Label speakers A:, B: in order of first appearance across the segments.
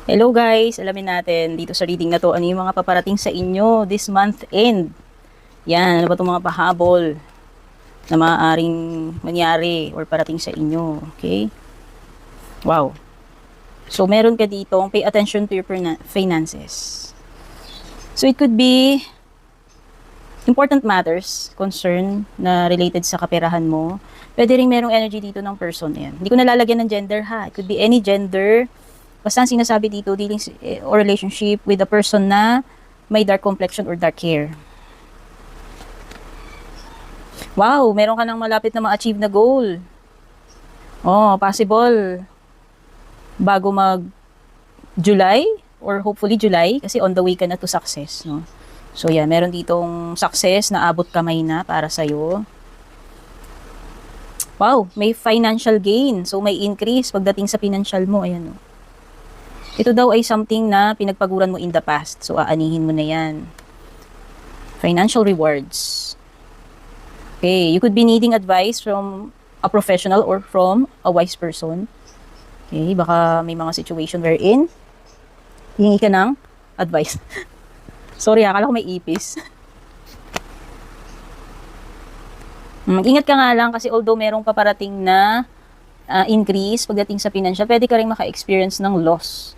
A: Hello guys, alamin natin dito sa reading na to ano yung mga paparating sa inyo this month end. Yan, ano ba itong mga pahabol na maaaring mangyari or parating sa inyo. Okay? Wow. So, meron ka dito, pay attention to your finances. So, it could be important matters, concern na related sa kaperahan mo. Pwede rin merong energy dito ng person. Yan. Hindi ko nalalagyan ng gender ha. It could be any gender. Basta ang sinasabi dito, dealing or relationship with a person na may dark complexion or dark hair. Wow, meron ka nang malapit na ma-achieve na goal. Oh, possible. Bago mag-July or hopefully July kasi on the way ka na to success, no? So, yeah, meron ditong success na abot kamay na para sa'yo. Wow, may financial gain. So, may increase pagdating sa financial mo. Ayan, no? Ito daw ay something na pinagpaguran mo in the past. So, aanihin mo na yan. Financial rewards. Okay, you could be needing advice from a professional or from a wise person. Okay, baka may mga situation wherein hingi ka ng advice. Sorry, akala ko may ipis. Mag-ingat ka nga lang kasi although merong paparating na increase pagdating sa financial, pwede ka rin maka-experience ng loss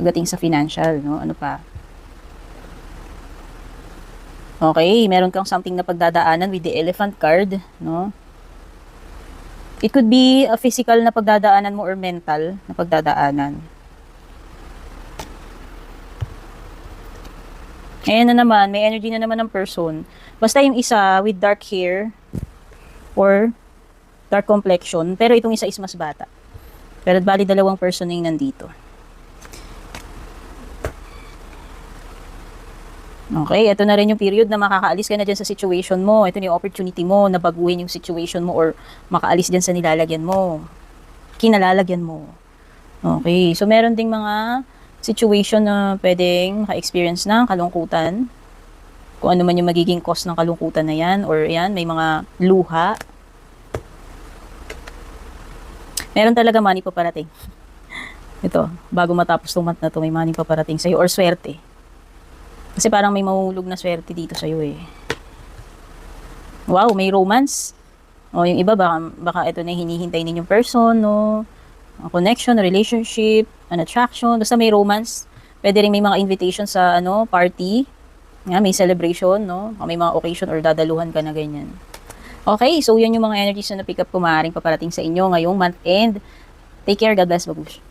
A: pagdating sa financial, no? Ano pa? Okay, meron kang something na pagdadaanan with the elephant card, no? It could be a physical na pagdadaanan mo or mental na pagdadaanan. Ayan na naman, may energy na naman ng person. Basta yung isa with dark hair or dark complexion, pero itong isa is mas bata. Pero bali dalawang person na yung nandito. Okay, ito na rin yung period na makakaalis ka na dyan sa situation mo. Ito na yung opportunity mo na baguhin yung situation mo or makaalis dyan sa nilalagyan mo. Kinalalagyan mo. Okay, so meron ding mga situation na pwedeng maka-experience ng kalungkutan. Kung ano man yung magiging cause ng kalungkutan na yan or yan, may mga luha. Meron talaga money pa parating. Ito, bago matapos itong month na to, may money pa parating sa'yo or swerte. Kasi parang may mahuhulog na swerte dito sa'yo eh. Wow, may romance. O yung iba, baka ito na hinihintay ninyong person, no? A connection, a relationship, an attraction. Basta may romance. Pwede rin may mga invitation sa party. May celebration, no? May mga occasion or dadaluhan ka na ganyan. Okay, so yan yung mga energies na na-pick up ko maaaring paparating sa inyo ngayong month end. Take care, God bless, babush.